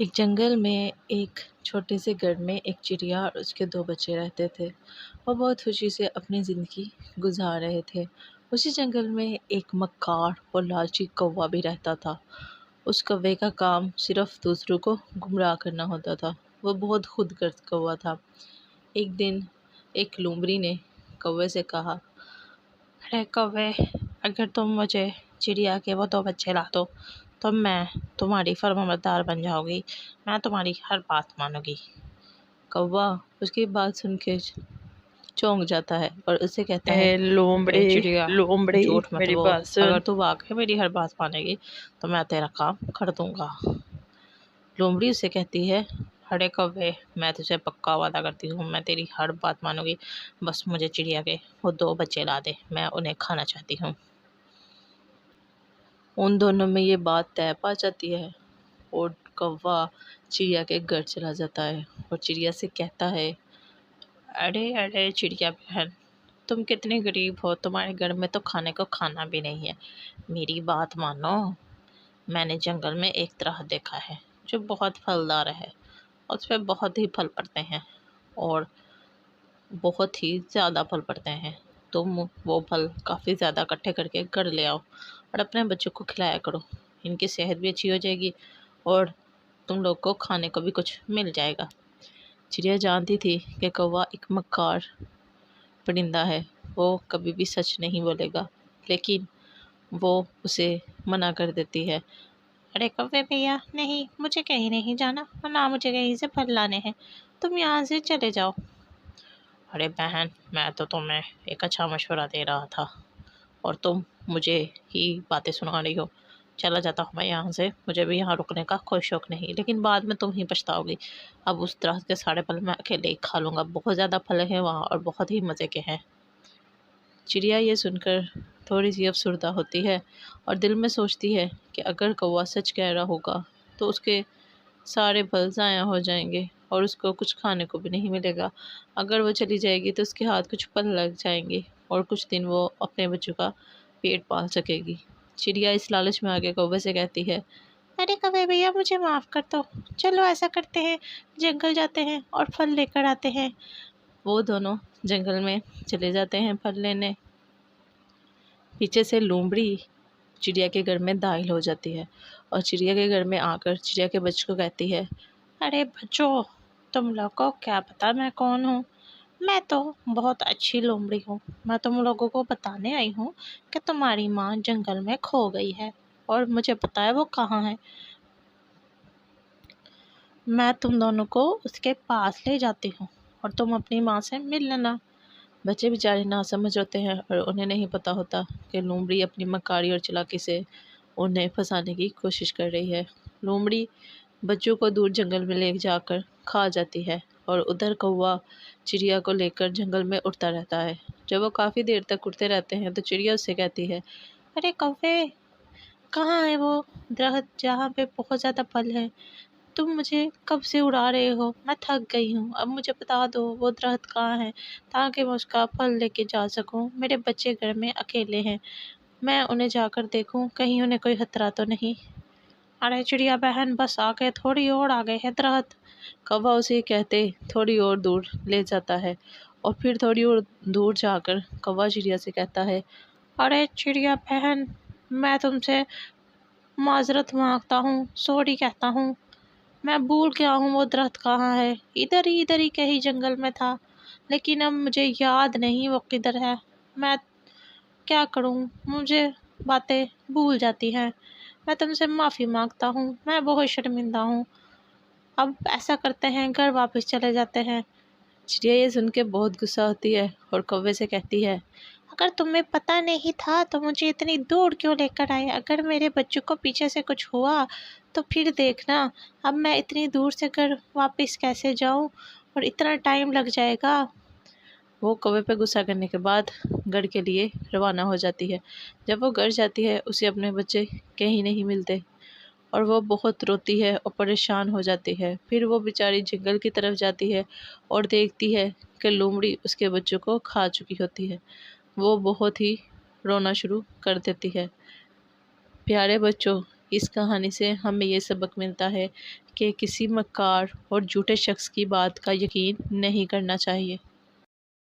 एक जंगल में एक छोटे से घर में एक चिड़िया और उसके दो बच्चे रहते थे। वो बहुत खुशी से अपनी ज़िंदगी गुजार रहे थे। उसी जंगल में एक मक्कार और लालची कौवा भी रहता था। उस कौवे का काम सिर्फ दूसरों को गुमराह करना होता था। वो बहुत खुदगर्ज कौवा था। एक दिन एक लोमड़ी ने कौवे से कहा, अरे कौवे, अगर तुम मुझे चिड़िया के वो दो बच्चे ला दो तो मैं तुम्हारी फर्माबरदार बन जाऊंगी। मैं तुम्हारी हर बात मानूंगी। कौवा उसकी बात सुन के चौंक जाता है और उसे कहता है, अरे लोमड़ी चिड़िया, लोमड़ी झूठ मत मेरी बोल। बात सुन। अगर तू वाकई मेरी हर बात मानेगी तो मैं तेरा काम कर दूंगा। लोमड़ी उसे कहती है, अरे कौवे, मैं तुझे पक्का वादा करती हूँ, मैं तेरी हर बात मानूंगी। बस मुझे चिड़िया के वो दो बच्चे ला दे, मैं उन्हें खाना चाहती हूँ। उन दोनों में ये बात तय पा जाती है और कौवा चिड़िया के घर चला जाता है और चिड़िया से कहता है, अरे अरे चिड़िया बहन, तुम कितनी गरीब हो, तुम्हारे घर में तो खाने को खाना भी नहीं है। मेरी बात मानो, मैंने जंगल में एक तरह देखा है जो बहुत फलदार है। उस पर बहुत ही फल पड़ते हैं और बहुत ही ज़्यादा फल पड़ते हैं। तुम वो फल काफ़ी ज़्यादा इकट्ठे करके घर ले आओ और अपने बच्चों को खिलाया करो। इनकी सेहत भी अच्छी हो जाएगी और तुम लोग को खाने को भी कुछ मिल जाएगा। चिड़िया जानती थी कि कौवा एक मक्कार परिंदा है, वो कभी भी सच नहीं बोलेगा, लेकिन वो उसे मना कर देती है। अरे कौवे भैया, नहीं, मुझे कहीं नहीं जाना और ना मुझे कहीं से फल लाने हैं। तुम यहाँ से चले जाओ। अरे बहन, मैं तो तुम्हें एक अच्छा मशवरा दे रहा था और तुम मुझे ही बातें सुना रही हो। चला जाता हूँ मैं यहाँ से, मुझे भी यहाँ रुकने का कोई शौक नहीं, लेकिन बाद में तुम ही पछताओगी। अब उस तरह के सारे फल मैं अकेले ही खा लूँगा, बहुत ज़्यादा फल हैं वहाँ और बहुत ही मज़े के हैं। चिड़िया ये सुनकर थोड़ी सी अफसरदा होती है और दिल में सोचती है कि अगर कौवा सच कह रहा होगा तो उसके सारे फल ज़ाया हो जाएंगे और उसको कुछ खाने को भी नहीं मिलेगा। अगर वो चली जाएगी तो उसके हाथ कुछ फल लग जाएंगे और कुछ दिन वो अपने बच्चों का पेट पाल सकेगी। चिड़िया इस लालच में आगे कौवे से कहती है, अरे कौवे भैया, मुझे माफ़ कर दो। चलो ऐसा करते हैं, जंगल जाते हैं और फल लेकर आते हैं। वो दोनों जंगल में चले जाते हैं फल लेने। पीछे से लोमड़ी चिड़िया के घर में दाखिल हो जाती है और चिड़िया के घर में आकर चिड़िया के बच्चों को कहती है, अरे बच्चों, तुम लोग को क्या पता मैं कौन हूँ। मैं तो बहुत अच्छी लोमड़ी हूँ। मैं तुम लोगों को बताने आई हूँ कि तुम्हारी माँ जंगल में खो गई है और मुझे पता है वो कहाँ है। मैं तुम दोनों को उसके पास ले जाती हूँ और तुम अपनी माँ से मिल लेना। बच्चे बेचारे नासमझ होते हैं और उन्हें नहीं पता होता कि लोमड़ी अपनी मक्कारी और चालाकी से उन्हें फंसाने की कोशिश कर रही है। लोमड़ी बच्चों को दूर जंगल में ले जाकर खा जाती है और उधर कौवा चिड़िया को लेकर जंगल में उड़ता रहता है। जब वो काफ़ी देर तक उड़ते रहते हैं तो चिड़िया उससे कहती है, अरे कौवे, कहाँ है वो दरख्त जहाँ पे बहुत ज़्यादा फल है। तुम मुझे कब से उड़ा रहे हो, मैं थक गई हूँ। अब मुझे बता दो वो दरख्त कहाँ है ताकि मैं उसका फल लेके जा सकूँ। मेरे बच्चे घर में अकेले हैं, मैं उन्हें जाकर देखूँ कहीं उन्हें कोई खतरा तो नहीं। अरे चिड़िया बहन, बस आ गए, थोड़ी और आ गए है दरख्त। कौवा उसे कहते थोड़ी और दूर ले जाता है और फिर थोड़ी और दूर जाकर कौवा चिड़िया से कहता है, अरे चिड़िया बहन, मैं तुमसे माजरत मांगता हूँ, सॉरी कहता हूँ। मैं भूल गया हूँ वो दरख्त कहाँ है। इधर ही कहीं जंगल में था, लेकिन अब मुझे याद नहीं वो किधर है। मैं क्या करूँ, मुझे बातें भूल जाती हैं। मैं तुमसे माफ़ी मांगता हूँ, मैं बहुत शर्मिंदा हूँ। अब ऐसा करते हैं, घर वापस चले जाते हैं। चिड़िया ये सुन के बहुत गुस्सा होती है और कौवे से कहती है, अगर तुम्हें पता नहीं था तो मुझे इतनी दूर क्यों लेकर आए। अगर मेरे बच्चों को पीछे से कुछ हुआ तो फिर देखना, अब मैं इतनी दूर से घर वापस कैसे जाऊं और इतना टाइम लग जाएगा। वो कौवे पे गुस्सा करने के बाद घर के लिए रवाना हो जाती है। जब वो घर जाती है उसे अपने बच्चे कहीं नहीं मिलते और वो बहुत रोती है और परेशान हो जाती है। फिर वो बेचारी जंगल की तरफ जाती है और देखती है कि लोमड़ी उसके बच्चों को खा चुकी होती है। वो बहुत ही रोना शुरू कर देती है। प्यारे बच्चों, इस कहानी से हमें ये सबक मिलता है कि किसी मक्कार और झूठे शख्स की बात का यकीन नहीं करना चाहिए।